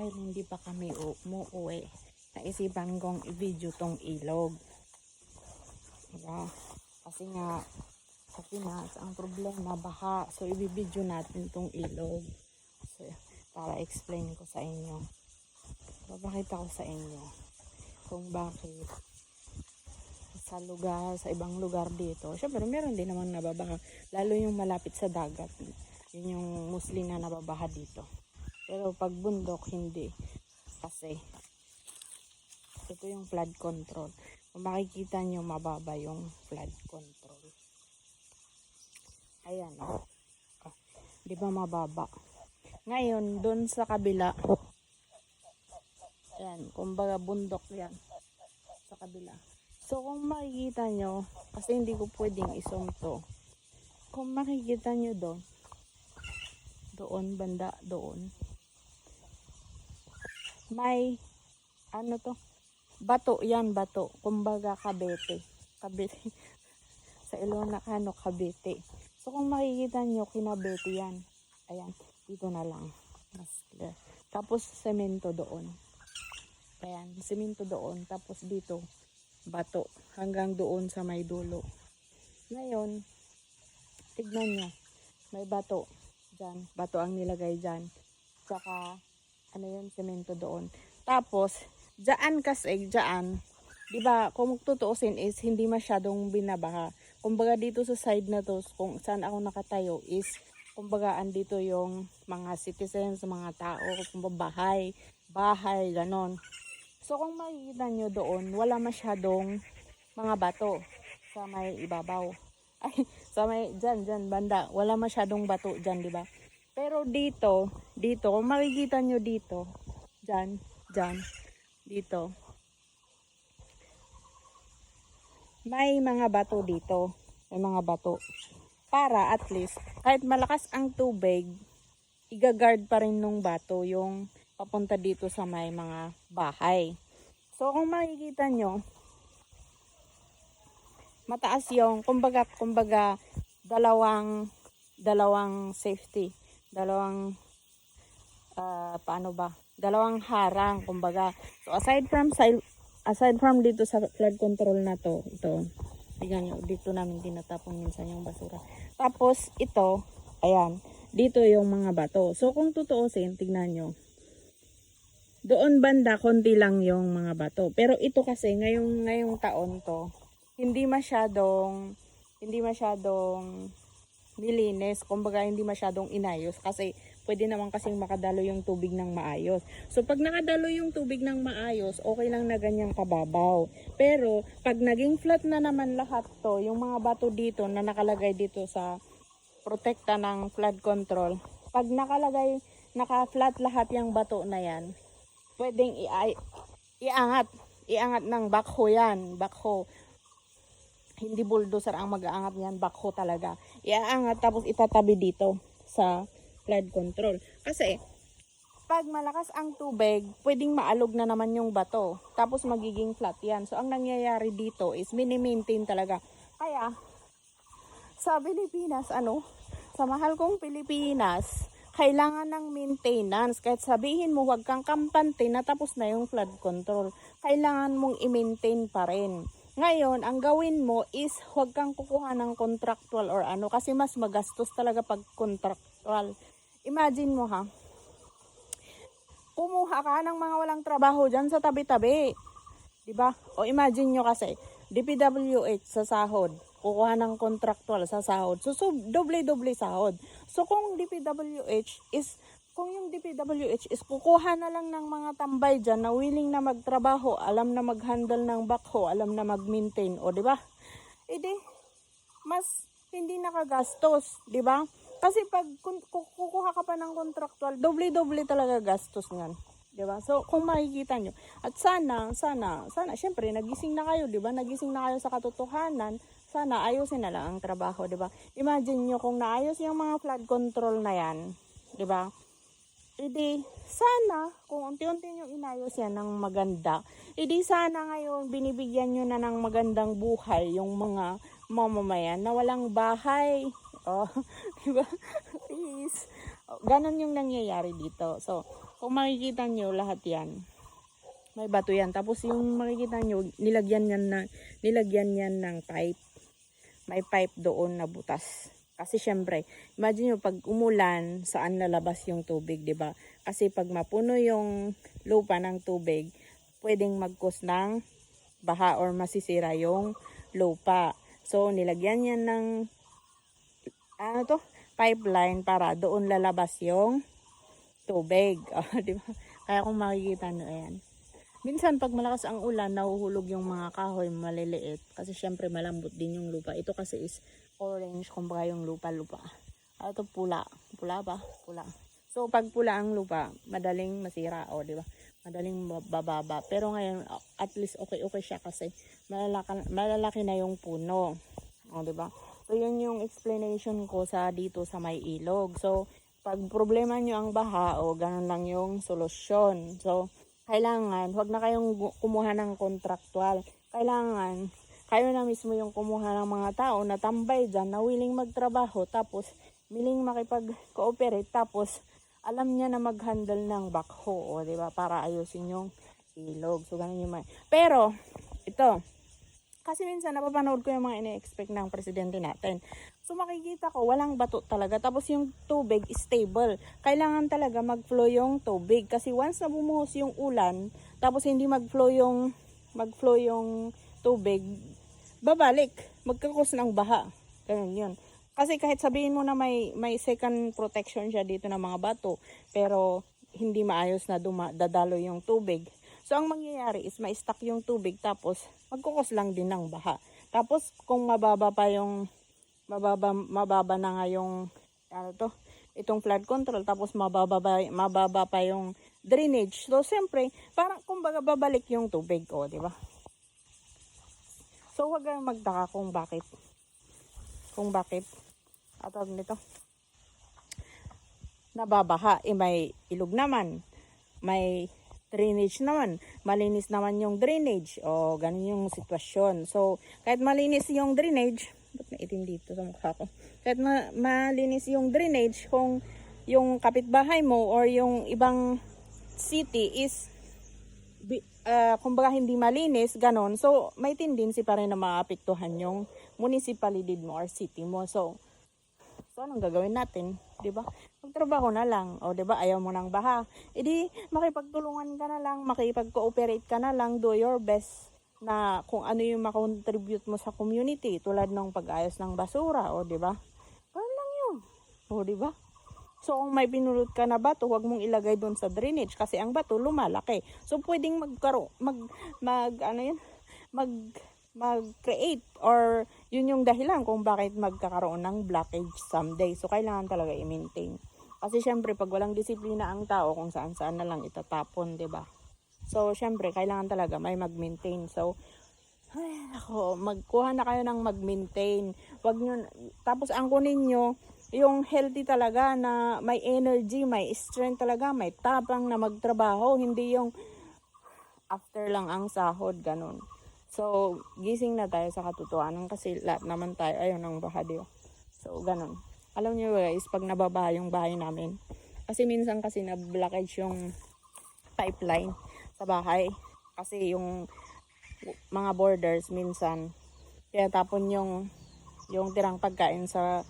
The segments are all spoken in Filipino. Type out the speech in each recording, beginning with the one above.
dahil hindi pa kami umuwi, naisipan kong i-video tong ilog. Diba? Kasi nga, sa Pinas, ang problema, baha. So, i-video natin tong ilog. So, para explain ko sa inyo. Papakita ko sa inyo kung bakit sa lugar, sa ibang lugar dito. Syempre, meron din naman nababaha. Lalo yung malapit sa dagat. Yun yung mostly na nababaha dito. Pero pag bundok, hindi. Kasi, ito yung flood control. Kung makikita nyo, mababa yung flood control. Ayan, oh. Di ba mababa? Ngayon, dun sa kabila, ayan, kumbaga bundok yan. Sa kabila. So, kung makikita nyo, kasi hindi ko pwedeng i-zoom to. Kung makikita nyo doon, banda, doon, may, ano to? Bato, yan, bato. Kumbaga, kabete. Kabete. Sa Ilocano, kabete. So, kung makikita nyo, kinabete yan. Ayan, dito na lang. Mas clear. Tapos, semento doon. Ayan, semento doon. Tapos, dito, bato. Hanggang doon sa may dulo. Ngayon, tignan nyo. May bato. Dyan. Bato ang nilagay dyan. Tsaka, ano yun, semento doon. Tapos, dyan kasi, dyan, diba, kung tutuusin is, hindi masyadong binabaha. Kumbaga dito sa side na to, kung saan ako nakatayo is, kumbaga andito yung mga citizens, mga tao, kumbaga bahay, ganon. So, kung makikita nyo doon, wala masyadong mga bato sa may ibabaw. Ay, sa may, dyan, banda, wala masyadong bato dyan, diba? Pero dito, kung makikita nyo dito, dyan, dito, may mga bato dito. May mga bato. Para at least, kahit malakas ang tubig, igagard pa rin nung bato yung papunta dito sa may mga bahay. So, kung makikita nyo, mataas yung, kumbaga, dalawang safety. Dalawang harang, kumbaga. So, aside from dito sa flood control na to, ito, tignan nyo, dito namin tinatapon minsan yung basura. Tapos, ito, ayan, dito yung mga bato. So, kung tutuusin, tignan nyo, doon banda, konti lang yung mga bato. Pero ito kasi, ngayong taon to, hindi masyadong nilinis, kumbaga hindi masyadong inayos kasi pwede naman kasing makadalo yung tubig ng maayos. So pag nakadalo yung tubig ng maayos, okay lang na ganyang kababaw. Pero pag naging flat na naman lahat to, yung mga bato dito na nakalagay dito sa protekta ng flood control, pag naka-flat lahat yung bato na yan, pwedeng iangat ng backhoe yan, backhoe. Hindi bulldozer ang mag-aangat niyan, backhoe talaga. Iaangat tapos itatabi dito sa flood control. Kasi pag malakas ang tubig, pwedeng maalog na naman yung bato. Tapos magiging flat yan. So ang nangyayari dito is mini-maintain talaga. Kaya sa Pilipinas, sa mahal kong Pilipinas, kailangan ng maintenance. Kahit sabihin mo huwag kang kampante na tapos na yung flood control, kailangan mong i-maintain pa rin. Ngayon, ang gawin mo is huwag kang kukuha ng contractual or kasi mas magastos talaga pag contractual. Imagine mo ha, kumuha ka ng mga walang trabaho dyan sa tabi-tabi. Diba? O imagine nyo kasi, DPWH sa sahod, kukuha ng contractual sa sahod. So doble-doble sahod. So kung yung DPWH is kukuha na lang ng mga tambay dyan na willing na magtrabaho, alam na mag-handle ng backhoe, alam na mag-maintain, o diba? Edi, mas hindi nakagastos, diba? Kasi pag kukuha ka pa ng contractual, doble-doble talaga gastos niyan. Diba? So, kung makikita nyo, at sana, syempre, nagising na kayo, diba? Nagising na kayo sa katotohanan, sana ayusin na lang ang trabaho, diba? Imagine nyo kung naayos yung mga flood control na yan, diba? Edi, sana, kung unti-unti nyo inayos yan ng maganda, edi sana ngayon, binibigyan nyo na ng magandang buhay yung mga mamamayan na walang bahay. Oh, diba? Please. Ganon yung nangyayari dito. So, Kung makikita nyo, lahat yan. May bato yan. Tapos yung makikita nyo, nilagyan yan ng pipe. May pipe doon na butas. Kasi syempre, imagine nyo pag umulan, saan lalabas yung tubig, 'di ba? Kasi pag mapuno yung lupa ng tubig, pwedeng mag-cause ng baha or masisira yung lupa. So nilagyan yan ng pipeline para doon lalabas yung tubig. Di ba? Kaya kung makikita nyo, ayan. Minsan pag malakas ang ulan, nahuhulog yung mga kahoy maliliit. Kasi syempre malambot din yung lupa. Ito kasi is orange, kumbaga yung lupa-lupa. Ito pula. Pula ba? Pula. So pag pula ang lupa, madaling masira. O diba? Madaling bababa. Pero ngayon, at least okay siya kasi malalaki na yung puno. O diba? So yun yung explanation ko sa dito sa may ilog. So pag problema nyo ang baha, o ganun lang yung solusyon. So kailangan, huwag na kayong kumuha ng kontraktual. Kailangan, kayo na mismo yung kumuha ng mga tao na tambay dyan, na willing magtrabaho, tapos willing makipag-cooperate, tapos alam niya na mag-handle ng backhoe, o, diba? Para ayusin yung ilog. So, ganun yung Pero, ito, kasi minsan napapanood ko yung mga ine-expect ng presidente natin. So makikita ko walang bato talaga. Tapos yung tubig stable. Kailangan talaga mag-flow yung tubig. Kasi once na bumuhos yung ulan, tapos hindi mag-flow yung tubig, babalik. Magkakos ng baha. Ganun yun. Kasi kahit sabihin mo na may second protection siya dito ng mga bato, pero hindi maayos na dadalo yung tubig. So, ang mangyayari is ma-stuck yung tubig, tapos magkukos lang din ng baha. Tapos, kung mababa na nga yung, itong flood control, tapos mababa pa yung drainage. So, siyempre, parang, kumbaga, babalik yung tubig, di ba? So, huwag kayong magtaka kung bakit, atawag nito, nababaha. May ilog naman, may drainage naman, malinis naman yung drainage, o ganun yung sitwasyon. So kahit malinis yung drainage, ba't naitim dito sa mukha ko, kahit malinis yung drainage, kung yung kapitbahay mo or yung ibang city is kumbaga hindi malinis, ganon, so may tendency pa rin na maapektuhan yung municipality mo or city mo. So anong gagawin natin? 'Di ba? Magtrabaho na lang. O 'di ba? Ayaw mo nang baha. Edi makipagtulungan ka na lang, makipag-cooperate ka na lang, do your best na kung ano yung ma-contribute mo sa community, tulad ng pag-ayos ng basura, o 'di ba? Ganun lang 'yun. O 'di ba? So kung may pinulot ka na bato, huwag mong ilagay doon sa drainage kasi ang bato lumalaki. So pwedeng mag-create, or yun yung dahilan kung bakit magkakaroon ng blockage someday. So kailangan talaga i-maintain. Kasi syempre pag walang disiplina ang tao, kung saan-saan na lang itatapon, 'di ba? So syempre kailangan talaga may mag-maintain. So magkuha na kayo ng mag-maintain. Wag niyo, tapos angkunin niyo yung healthy talaga, na may energy, may strength talaga, may tapang na magtrabaho, hindi yung after lang ang sahod, ganun. So, gising na tayo sa katotohanan kasi lahat naman tayo ayaw ng baha, diba? So, ganun. Alam niyo guys, pag nababaha yung bahay namin, kasi minsan kasi na-blockage yung pipeline sa bahay. Kasi yung mga borders minsan, kaya tapon yung tirang pagkain sa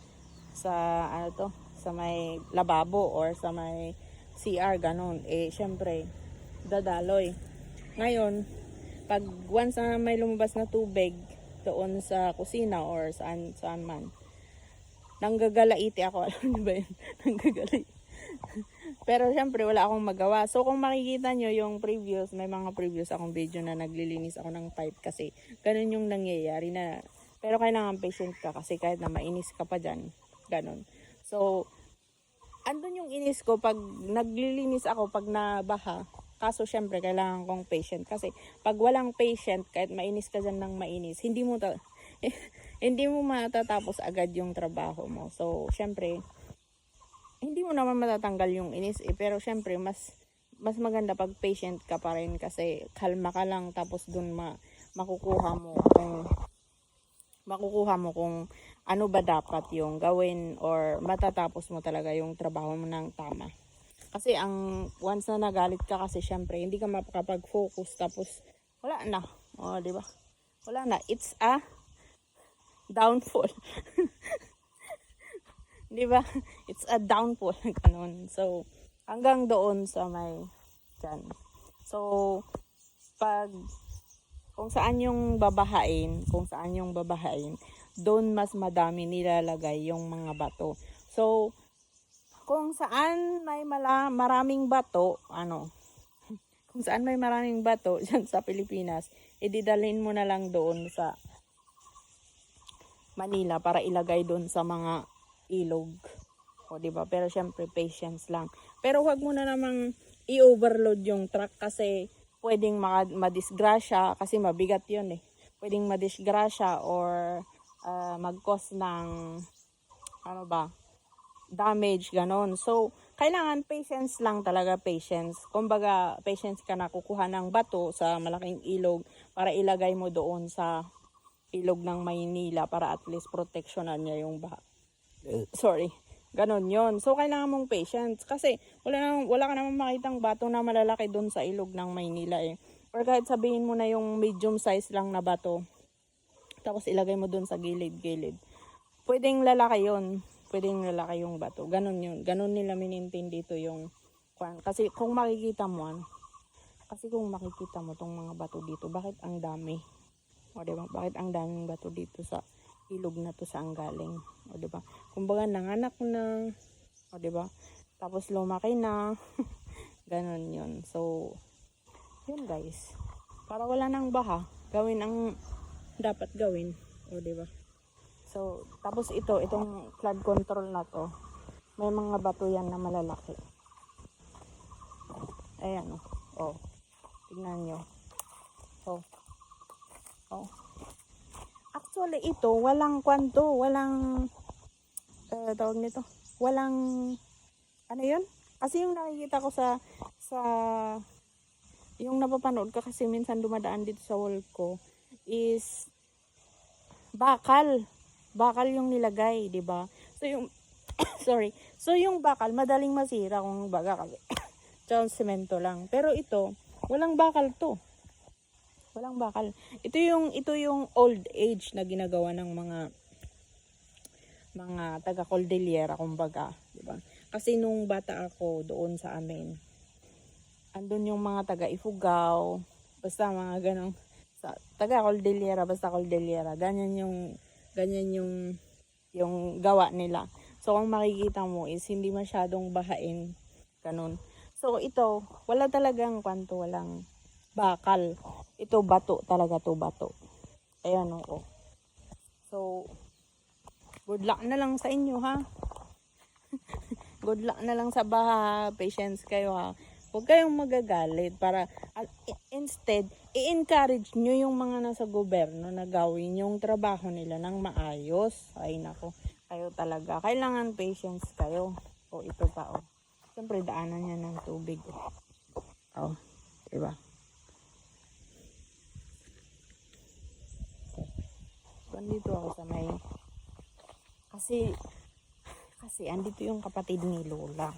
may lababo or sa may CR, ganun. Syempre, dadaloy. Ngayon, pag once na may lumabas na tubig doon sa kusina or saan man, nanggagalaiti ako. Alam niyo ba yun? Nanggagalaiti. Pero syempre wala akong magawa. So kung makikita nyo yung may mga previous akong video na naglilinis ako ng pipe kasi ganun yung nangyayari na. Pero kailangan patient ka kasi kahit na mainis ka pa dyan, ganun. So andun yung inis ko pag naglilinis ako pag nabaha. Kaso syempre kailangan kong patient kasi pag walang patient, kahit mainis ka dyan ng mainis, hindi mo matatapos agad yung trabaho mo. So syempre hindi mo naman matatanggal yung inis pero syempre mas maganda pag patient ka pa rin kasi kalma ka lang, tapos dun makukuha mo kung ano ba dapat yung gawin or matatapos mo talaga yung trabaho mo ng tama. Kasi ang once na nagalit ka kasi syempre hindi ka makapag-focus tapos wala na. O, di ba? Wala na. It's a downfall. Di ba? It's a downfall. Ganun. So, hanggang doon sa may dyan. So, pag kung saan yung babahain, doon mas madami nilalagay yung mga bato. So, kung saan may maraming bato, kung saan may maraming bato dyan sa Pilipinas, ididalhin mo na lang doon sa Manila para ilagay doon sa mga ilog. O, diba? Pero syempre, patience lang. Pero wag mo na namang i-overload yung truck kasi pwedeng madisgrasya kasi mabigat yun eh. Pwedeng madisgrasya or mag-cause ng damage, ganon. So, kailangan patience lang talaga, patience. Kumbaga, patience ka na kukuha ng bato sa malaking ilog para ilagay mo doon sa ilog ng Maynila para at least protectionan niya yung baha. Sorry. Ganon yon. So, kailangan mong patience. Kasi, wala ka naman makitang bato na malalaki doon sa ilog ng Maynila eh. Or kahit sabihin mo na yung medium size lang na bato, tapos ilagay mo doon sa gilid-gilid. Pwedeng lalaki yon. Pwedeng lalaki yung bato. Ganon yun. Ganon nila minintin dito yung kasi kung makikita mo, tong mga bato dito, bakit ang dami? O, diba? Bakit ang daming bato dito sa ilog na to saan galing? O, diba? Kumbaga nanganak na, o, diba? Tapos lumaki na. Ganon yun. So, yun guys. Para wala nang baha, gawin ang dapat gawin. O, diba? So, tapos itong flood control na to, may mga bato yan na malalaki. Ayan o. Oh. Tignan nyo. Oh. Oh. Actually, ito, walang tawag nito, walang, ano yun? Kasi yung nakikita ko sa yung napapanood ko kasi minsan dumadaan dito sa wall ko, is, bakal yung nilagay, di ba? So, yung, sorry, so yung bakal, madaling masira kung baga kasi, tsaka semento lang. Pero ito, walang bakal to. Walang bakal. Ito yung old age na ginagawa ng mga taga Cordillera kumbaga, di ba? Kasi nung bata ako doon sa amin, andun yung mga taga Ifugao, basta mga ganong taga Cordillera, basta Cordillera. Ganyan yung gawa nila. So kung makikita mo is hindi masyadong bahain ganun. So ito, wala talagang walang bakal. Ito bato talaga to, bato. Ayan o. So, good luck na lang sa inyo ha. Good luck na lang sa baha. Patience kayo ha. Huwag kayong magagalit para instead, i-encourage nyo yung mga nasa gobyerno na gawin yung trabaho nila ng maayos. Ay nako, kayo talaga. Kailangan patience kayo. O ito pa o. Siyempre daanan niya ng tubig o. O, diba? Andito ako sa may kasi andito yung kapatid ni Lola,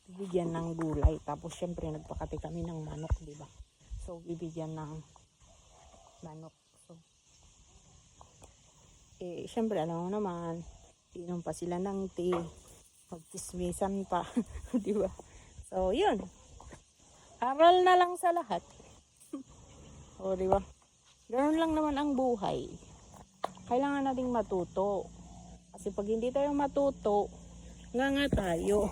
bibigyan ng gulay, tapos syempre nagpakati kami ng manok, di ba? So bibigyan ng manok. So syempre alam mo naman, inom pa sila ng tea, magtismisan pa. Di ba? So yun, aral na lang sa lahat. O, di ba? Ganoon lang naman ang buhay. Kailangan nating matuto. Kasi pag hindi tayo matuto, nga tayo.